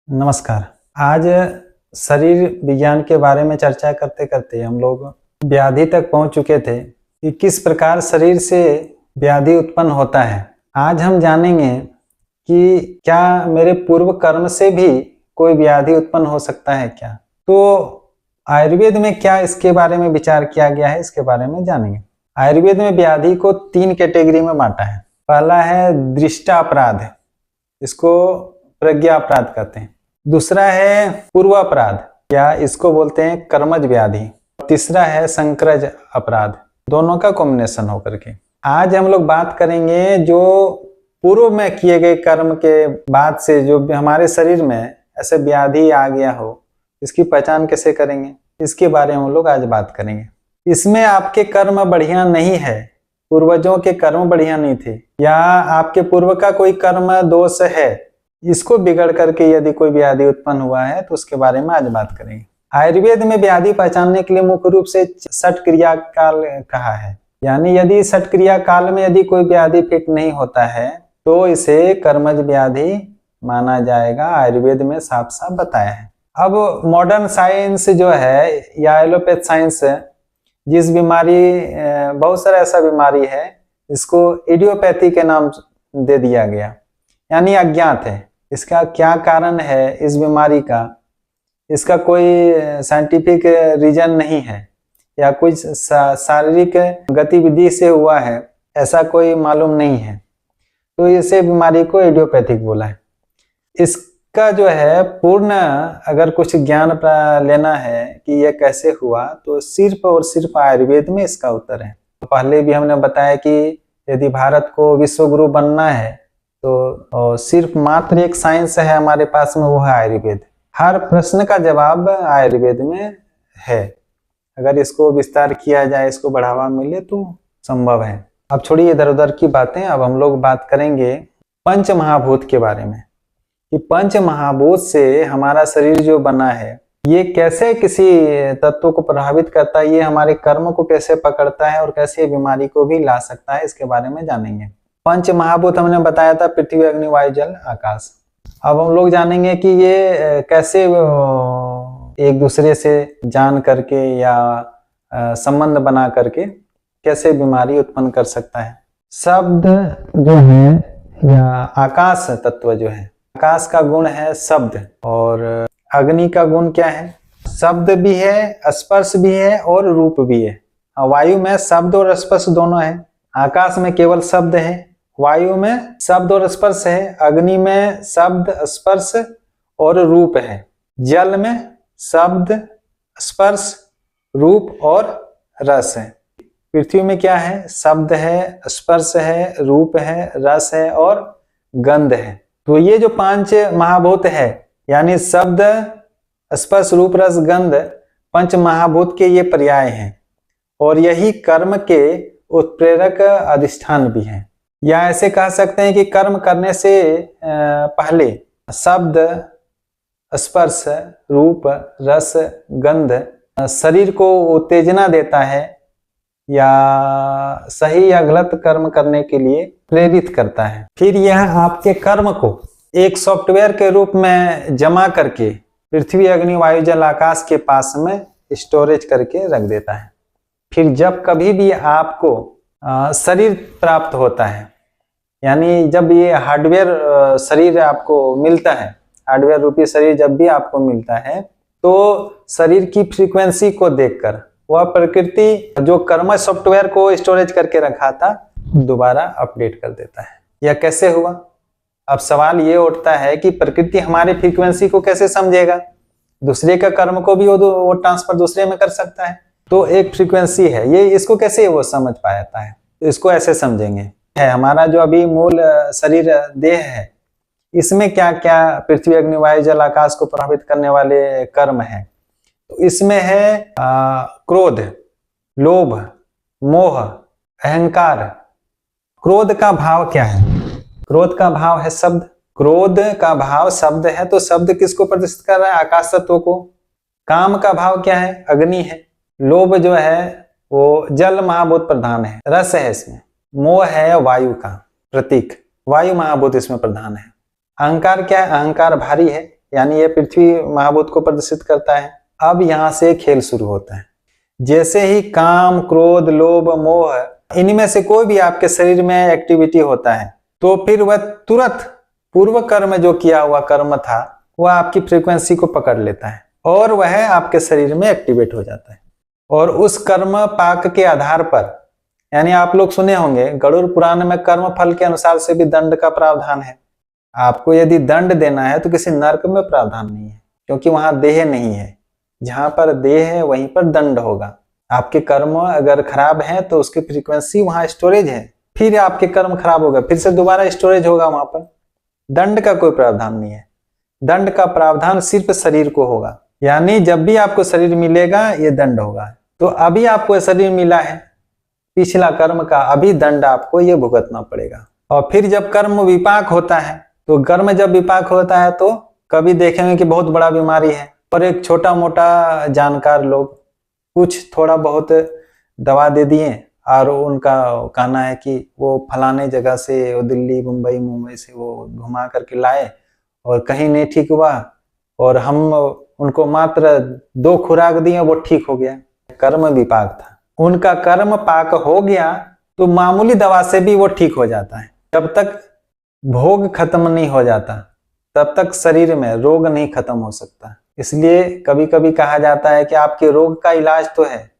नमस्कार। आज शरीर विज्ञान के बारे में चर्चा करते करते हम लोग व्याधि तक पहुंच चुके थे कि किस प्रकार शरीर से व्याधि उत्पन्न होता है। आज हम जानेंगे कि क्या मेरे पूर्व कर्म से भी कोई व्याधि उत्पन्न हो सकता है क्या। तो आयुर्वेद में क्या इसके बारे में विचार किया गया है, इसके बारे में जानेंगे। आयुर्वेद में व्याधि को 3 कैटेगरी में बांटा है। पहला है दृष्टापराध, इसको प्रज्ञा अपराध कहते हैं। दूसरा है पूर्वापराध, या इसको बोलते हैं कर्मज व्याधि। तीसरा है संक्रज अपराध, दोनों का कॉम्बिनेशन होकर के। आज हम लोग बात करेंगे जो पूर्व में किए गए कर्म के बाद से जो हमारे शरीर में ऐसे व्याधि आ गया हो, इसकी पहचान कैसे करेंगे, इसके बारे में हम लोग आज बात करेंगे। इसमें आपके कर्म बढ़िया नहीं है, पूर्वजों के कर्म बढ़िया नहीं थे, या आपके पूर्व का कोई कर्म दोष है, इसको बिगड़ करके यदि कोई व्याधि उत्पन्न हुआ है तो उसके बारे में आज बात करेंगे। आयुर्वेद में व्याधि पहचानने के लिए मुख्य रूप से 6 क्रिया काल कहा है। यानी यदि 6 क्रिया काल में यदि कोई व्याधि फिट नहीं होता है तो इसे कर्मज व्याधि माना जाएगा। आयुर्वेद में साफ साफ बताया है। अब मॉडर्न साइंस जो है या एलोपैथ साइंस, जिस बीमारी बहुत सारा ऐसा बीमारी है इसको इडियोपैथी के नाम दे दिया गया, यानी अज्ञात है। इसका क्या कारण है इस बीमारी का, इसका कोई साइंटिफिक रीजन नहीं है, या कोई शारीरिक गतिविधि से हुआ है, ऐसा कोई मालूम नहीं है, तो इसे बीमारी को इडियोपैथिक बोला है। इसका जो है पूर्ण अगर कुछ ज्ञान लेना है कि यह कैसे हुआ, तो सिर्फ और सिर्फ आयुर्वेद में इसका उत्तर है। पहले भी हमने बताया कि यदि भारत को विश्व गुरु बनना है तो सिर्फ मात्र एक साइंस है हमारे पास में, वो है आयुर्वेद। हर प्रश्न का जवाब आयुर्वेद में है। अगर इसको विस्तार किया जाए, इसको बढ़ावा मिले तो संभव है। अब छोड़िए इधर उधर की बातें, अब हम लोग बात करेंगे पंच महाभूत के बारे में कि पंच महाभूत से हमारा शरीर जो बना है ये कैसे किसी तत्व को प्रभावित करता है, ये हमारे कर्म को कैसे पकड़ता है और कैसे बीमारी को भी ला सकता है, इसके बारे में जानेंगे। पंच महाभूत हमने बताया था पृथ्वी, अग्नि, वायु, जल, आकाश। अब हम लोग जानेंगे कि ये कैसे एक दूसरे से जान करके या संबंध बना करके कैसे बीमारी उत्पन्न कर सकता है। शब्द जो है या आकाश तत्व जो है, आकाश का गुण है शब्द, और अग्नि का गुण क्या है, शब्द भी है, स्पर्श भी है और रूप भी है। वायु में शब्द और स्पर्श दोनों है, आकाश में केवल शब्द है, वायु में शब्द और स्पर्श है, अग्नि में शब्द स्पर्श और रूप है, जल में शब्द स्पर्श रूप और रस है। पृथ्वी में क्या है, शब्द है, स्पर्श है, रूप है, रस है और गंध है। तो ये जो 5 महाभूत है, यानी शब्द स्पर्श रूप रस गंध, 5 महाभूत के ये पर्याय हैं, और यही कर्म के उत्प्रेरक अधिष्ठान भी हैं। या ऐसे कह सकते हैं कि कर्म करने से पहले शब्द स्पर्श रूप रस गंध शरीर को उत्तेजना देता है, या सही या गलत कर्म करने के लिए प्रेरित करता है। फिर यह आपके कर्म को एक सॉफ्टवेयर के रूप में जमा करके पृथ्वी, अग्नि, वायु, जल, आकाश के पास में स्टोरेज करके रख देता है। फिर जब कभी भी आपको शरीर प्राप्त होता है, यानी जब ये हार्डवेयर शरीर आपको मिलता है, हार्डवेयर रूपी शरीर जब भी आपको मिलता है, तो शरीर की फ्रीक्वेंसी को देखकर वह प्रकृति जो कर्म सॉफ्टवेयर को स्टोरेज करके रखा था दोबारा अपडेट कर देता है। यह कैसे हुआ? अब सवाल ये उठता है कि प्रकृति हमारे फ्रीक्वेंसी को कैसे समझेगा, दूसरे का कर्म को भी वो ट्रांसफर दूसरे में कर सकता है, तो एक फ्रीक्वेंसी है ये, इसको कैसे वो समझ पाता है, इसको ऐसे समझेंगे। है हमारा जो अभी मूल शरीर देह है, इसमें क्या क्या पृथ्वी, अग्नि, वायु, जल, आकाश को प्रभावित करने वाले कर्म हैं। तो इसमें है क्रोध, लोभ, मोह, अहंकार। क्रोध का भाव क्या है? क्रोध का भाव है शब्द। क्रोध का भाव शब्द है, तो शब्द किसको प्रदर्शित कर रहा है? आकाश तत्व को। काम का भाव क्या है? अग्नि है। लोभ जो है वो जल महाभूत प्रधान है, रस है इसमें। मोह है वायु का प्रतीक, वायु महाभूत इसमें प्रधान है। अहंकार क्या है? अहंकार भारी है, यानी ये पृथ्वी महाभूत को प्रदर्शित करता है। अब यहाँ से खेल शुरू होता है। जैसे ही काम, क्रोध, लोभ, मोह इनमें से कोई भी आपके शरीर में एक्टिविटी होता है तो फिर वह तुरंत पूर्व कर्म जो किया हुआ कर्म था वह आपकी फ्रीक्वेंसी को पकड़ लेता है और वह आपके शरीर में एक्टिवेट हो जाता है। और उस कर्म पाक के आधार पर, यानी आप लोग सुने होंगे गरुड़ पुराण में कर्म फल के अनुसार से भी दंड का प्रावधान है। आपको यदि दंड देना है तो किसी नरक में प्रावधान नहीं है, क्योंकि वहां देह नहीं है। जहां पर देह है वहीं पर दंड होगा। आपके कर्म अगर खराब है तो उसकी फ्रीक्वेंसी वहां स्टोरेज है, फिर आपके कर्म खराब होगा, फिर से दोबारा स्टोरेज होगा वहां पर। दंड का कोई प्रावधान नहीं है। दंड का प्रावधान सिर्फ शरीर को होगा, यानी जब भी आपको शरीर मिलेगा ये दंड होगा। तो अभी आपको शरीर मिला है पिछला कर्म का, अभी दंड आपको ये भुगतना पड़ेगा। और फिर जब कर्म विपाक होता है तो कर्म जब विपाक होता है तो कभी देखेंगे कि बहुत बड़ा बीमारी है और एक छोटा मोटा जानकार लोग कुछ थोड़ा बहुत दवा दे दिए और उनका कहना है कि वो फलाने जगह से, वो दिल्ली, मुंबई से वो घुमा करके लाए और कहीं नहीं ठीक हुआ और हम उनको मात्र 2 खुराक दिए, वो ठीक हो गया। कर्म विपाक था, उनका कर्म पाक हो गया तो मामूली दवा से भी वो ठीक हो जाता है। जब तक भोग खत्म नहीं हो जाता तब तक शरीर में रोग नहीं खत्म हो सकता। इसलिए कभी कभी कहा जाता है कि आपके रोग का इलाज तो है,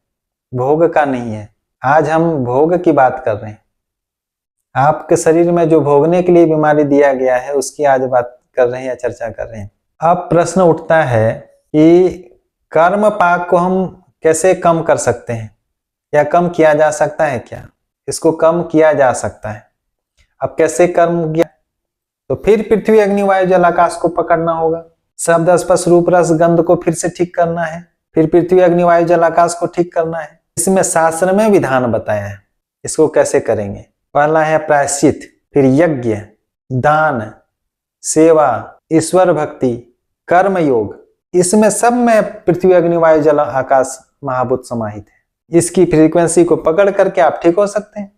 भोग का नहीं है। आज हम भोग की बात कर रहे हैं। आपके शरीर में जो भोगने के लिए बीमारी दिया गया है उसकी आज बात कर रहे हैं या चर्चा कर रहे हैं। अब प्रश्न उठता है कि कर्म पाक को हम कैसे कम कर सकते हैं या कम किया जा सकता है क्या? इसको कम किया जा सकता है। अब कैसे कर्म किया? तो फिर पृथ्वी, अग्नि, वायु, जल, आकाश को पकड़ना होगा। शब्द, स्पर्श, रूप, रस, गंध को फिर से ठीक करना है। फिर पृथ्वी, अग्नि, वायु, जल, आकाश को ठीक करना है। इसमें शास्त्र में विधान बताया है इसको कैसे करेंगे। पहला है प्रायश्चित, फिर यज्ञ, दान, सेवा, ईश्वर भक्ति, कर्म योग। इसमें सब में पृथ्वी, अग्नि, वायु, जल, आकाश महाभूत समाहित है। इसकी फ्रीक्वेंसी को पकड़ करके आप ठीक हो सकते हैं।